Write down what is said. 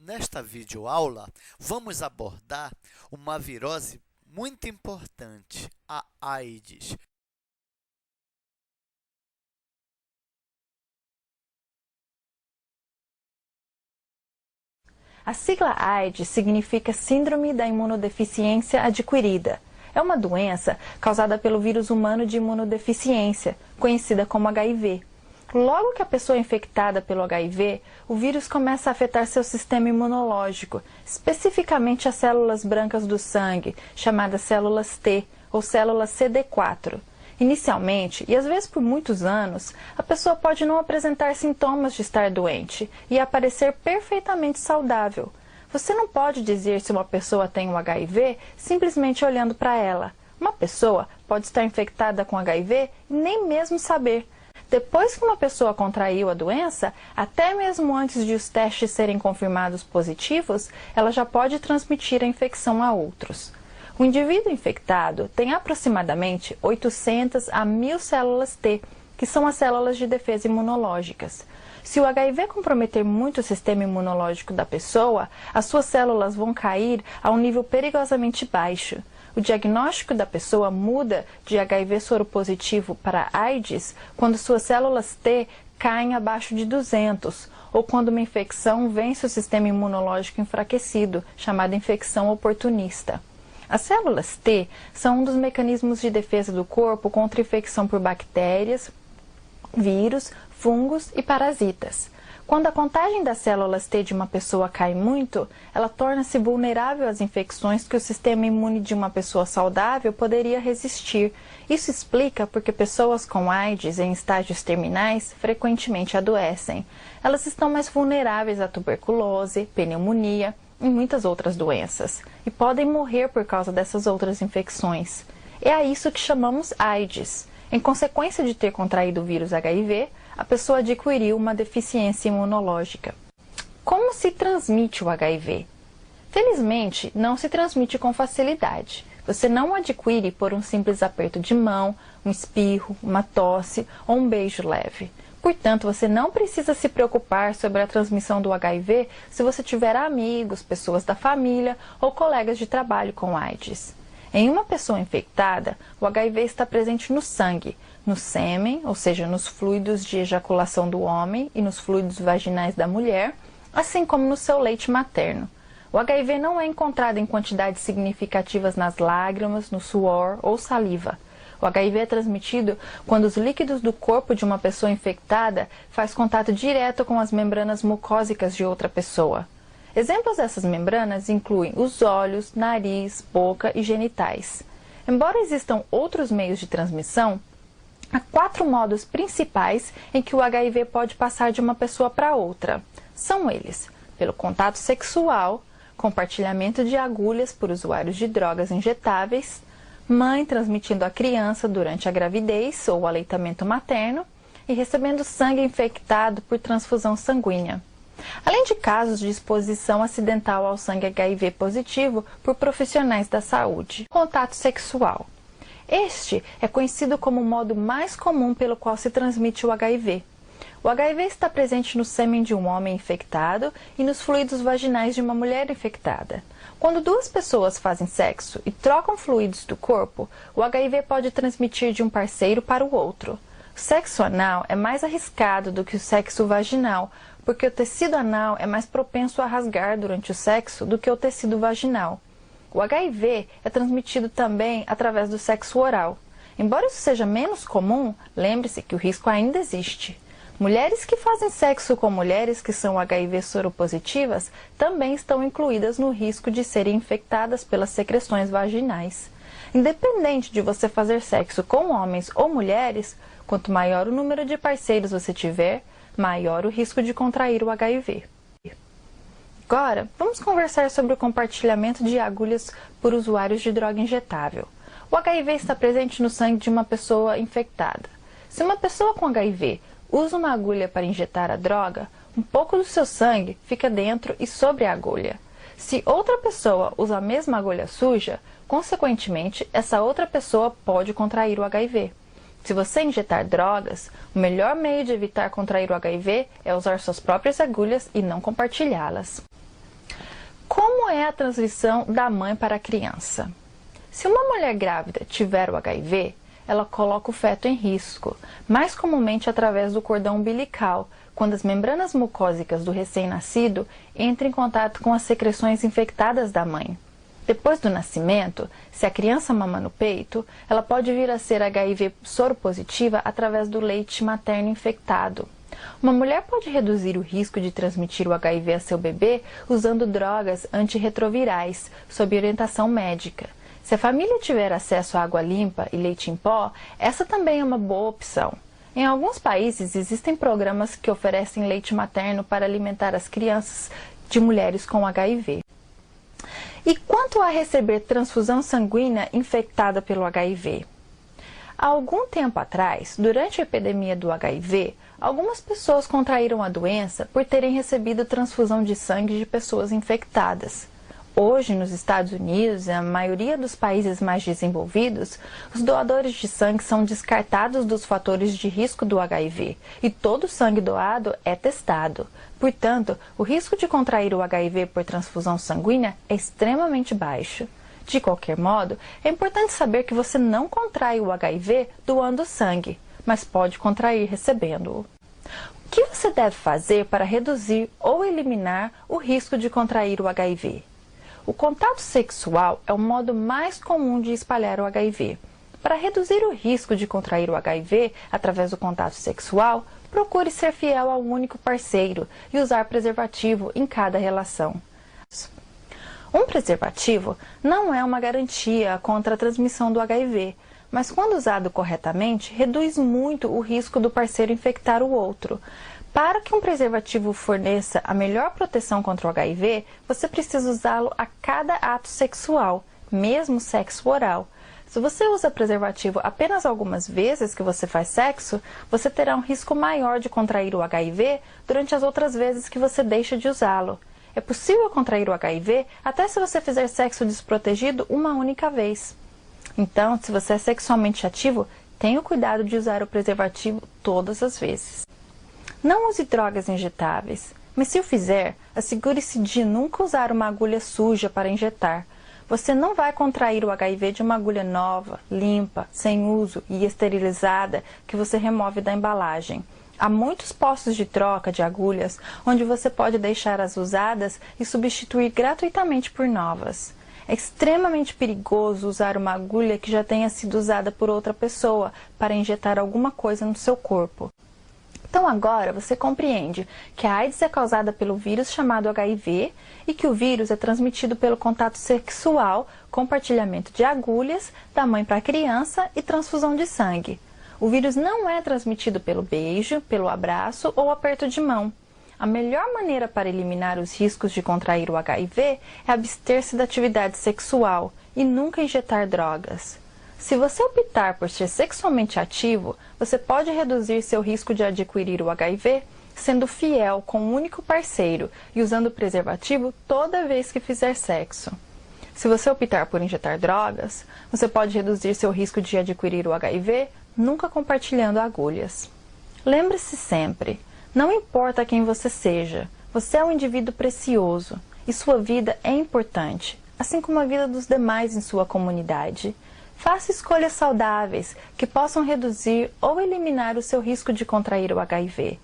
Nesta videoaula, vamos abordar uma virose muito importante, a AIDS. A sigla AIDS significa Síndrome da Imunodeficiência Adquirida. É uma doença causada pelo vírus humano de imunodeficiência, conhecida como HIV. Logo que a pessoa é infectada pelo HIV, o vírus começa a afetar seu sistema imunológico, especificamente as células brancas do sangue, chamadas células T, ou células CD4. Inicialmente, e às vezes por muitos anos, a pessoa pode não apresentar sintomas de estar doente e aparecer perfeitamente saudável. Você não pode dizer se uma pessoa tem o HIV simplesmente olhando para ela. Uma pessoa pode estar infectada com HIV e nem mesmo saber. Depois que uma pessoa contraiu a doença, até mesmo antes de os testes serem confirmados positivos, ela já pode transmitir a infecção a outros. O indivíduo infectado tem aproximadamente 800 a 1.000 células T, que são as células de defesa imunológicas. Se o HIV comprometer muito o sistema imunológico da pessoa, as suas células vão cair a um nível perigosamente baixo. O diagnóstico da pessoa muda de HIV soropositivo para AIDS quando suas células T caem abaixo de 200, ou quando uma infecção vence o sistema imunológico enfraquecido, chamada infecção oportunista. As células T são um dos mecanismos de defesa do corpo contra infecção por bactérias, vírus, fungos e parasitas. Quando a contagem das células T de uma pessoa cai muito, ela torna-se vulnerável às infecções que o sistema imune de uma pessoa saudável poderia resistir. Isso explica porque pessoas com AIDS em estágios terminais frequentemente adoecem. Elas estão mais vulneráveis à tuberculose, pneumonia e muitas outras doenças, e podem morrer por causa dessas outras infecções. É a isso que chamamos AIDS. Em consequência de ter contraído o vírus HIV, a pessoa adquiriu uma deficiência imunológica. Como se transmite o HIV? Felizmente, não se transmite com facilidade. Você não o adquire por um simples aperto de mão, um espirro, uma tosse ou um beijo leve. Portanto, você não precisa se preocupar sobre a transmissão do HIV se você tiver amigos, pessoas da família ou colegas de trabalho com AIDS. Em uma pessoa infectada, o HIV está presente no sangue, no sêmen, ou seja, nos fluidos de ejaculação do homem e nos fluidos vaginais da mulher, assim como no seu leite materno. O HIV não é encontrado em quantidades significativas nas lágrimas, no suor ou saliva. O HIV é transmitido quando os líquidos do corpo de uma pessoa infectada faz contato direto com as membranas mucósicas de outra pessoa. Exemplos dessas membranas incluem os olhos, nariz, boca e genitais. Embora existam outros meios de transmissão, há 4 modos principais em que o HIV pode passar de uma pessoa para outra. São eles: pelo contato sexual, compartilhamento de agulhas por usuários de drogas injetáveis, mãe transmitindo à criança durante a gravidez ou o aleitamento materno e recebendo sangue infectado por transfusão sanguínea. Além de casos de exposição acidental ao sangue HIV positivo por profissionais da saúde. Contato sexual. Este é conhecido como o modo mais comum pelo qual se transmite o HIV. O HIV está presente no sêmen de um homem infectado e nos fluidos vaginais de uma mulher infectada. Quando 2 pessoas fazem sexo e trocam fluidos do corpo, o HIV pode transmitir de um parceiro para o outro. O sexo anal é mais arriscado do que o sexo vaginal, porque o tecido anal é mais propenso a rasgar durante o sexo do que o tecido vaginal. O HIV é transmitido também através do sexo oral. Embora isso seja menos comum, lembre-se que o risco ainda existe. Mulheres que fazem sexo com mulheres que são HIV soropositivas também estão incluídas no risco de serem infectadas pelas secreções vaginais. Independente de você fazer sexo com homens ou mulheres, quanto maior o número de parceiros você tiver, maior o risco de contrair o HIV. Agora, vamos conversar sobre o compartilhamento de agulhas por usuários de droga injetável. O HIV está presente no sangue de uma pessoa infectada. Se uma pessoa com HIV usa uma agulha para injetar a droga, um pouco do seu sangue fica dentro e sobre a agulha. Se outra pessoa usa a mesma agulha suja, consequentemente, essa outra pessoa pode contrair o HIV. Se você injetar drogas, o melhor meio de evitar contrair o HIV é usar suas próprias agulhas e não compartilhá-las. Como é a transmissão da mãe para a criança? Se uma mulher grávida tiver o HIV, ela coloca o feto em risco, mais comumente através do cordão umbilical, quando as membranas mucosas do recém-nascido entram em contato com as secreções infectadas da mãe. Depois do nascimento, se a criança mama no peito, ela pode vir a ser HIV soropositiva através do leite materno infectado. Uma mulher pode reduzir o risco de transmitir o HIV a seu bebê usando drogas antirretrovirais, sob orientação médica. Se a família tiver acesso a água limpa e leite em pó, essa também é uma boa opção. Em alguns países existem programas que oferecem leite materno para alimentar as crianças de mulheres com HIV. E quanto a receber transfusão sanguínea infectada pelo HIV? Há algum tempo atrás, durante a epidemia do HIV, algumas pessoas contraíram a doença por terem recebido transfusão de sangue de pessoas infectadas. Hoje, nos Estados Unidos e na maioria dos países mais desenvolvidos, os doadores de sangue são descartados dos fatores de risco do HIV e todo o sangue doado é testado. Portanto, o risco de contrair o HIV por transfusão sanguínea é extremamente baixo. De qualquer modo, é importante saber que você não contrai o HIV doando sangue, mas pode contrair recebendo-o. O que você deve fazer para reduzir ou eliminar o risco de contrair o HIV? O contato sexual é o modo mais comum de espalhar o HIV. Para reduzir o risco de contrair o HIV através do contato sexual, procure ser fiel ao único parceiro e usar preservativo em cada relação. Um preservativo não é uma garantia contra a transmissão do HIV, mas quando usado corretamente, reduz muito o risco do parceiro infectar o outro. Para que um preservativo forneça a melhor proteção contra o HIV, você precisa usá-lo a cada ato sexual, mesmo sexo oral. Se você usa preservativo apenas algumas vezes que você faz sexo, você terá um risco maior de contrair o HIV durante as outras vezes que você deixa de usá-lo. É possível contrair o HIV até se você fizer sexo desprotegido uma única vez. Então, se você é sexualmente ativo, tenha o cuidado de usar o preservativo todas as vezes. Não use drogas injetáveis, mas se o fizer, assegure-se de nunca usar uma agulha suja para injetar. Você não vai contrair o HIV de uma agulha nova, limpa, sem uso e esterilizada que você remove da embalagem. Há muitos postos de troca de agulhas onde você pode deixar as usadas e substituir gratuitamente por novas. É extremamente perigoso usar uma agulha que já tenha sido usada por outra pessoa para injetar alguma coisa no seu corpo. Então agora você compreende que a AIDS é causada pelo vírus chamado HIV e que o vírus é transmitido pelo contato sexual, compartilhamento de agulhas, da mãe para a criança e transfusão de sangue. O vírus não é transmitido pelo beijo, pelo abraço ou aperto de mão. A melhor maneira para eliminar os riscos de contrair o HIV é abster-se da atividade sexual e nunca injetar drogas. Se você optar por ser sexualmente ativo, você pode reduzir seu risco de adquirir o HIV sendo fiel com um único parceiro e usando preservativo toda vez que fizer sexo. Se você optar por injetar drogas, você pode reduzir seu risco de adquirir o HIV nunca compartilhando agulhas. Lembre-se sempre, não importa quem você seja, você é um indivíduo precioso e sua vida é importante, assim como a vida dos demais em sua comunidade. Faça escolhas saudáveis que possam reduzir ou eliminar o seu risco de contrair o HIV.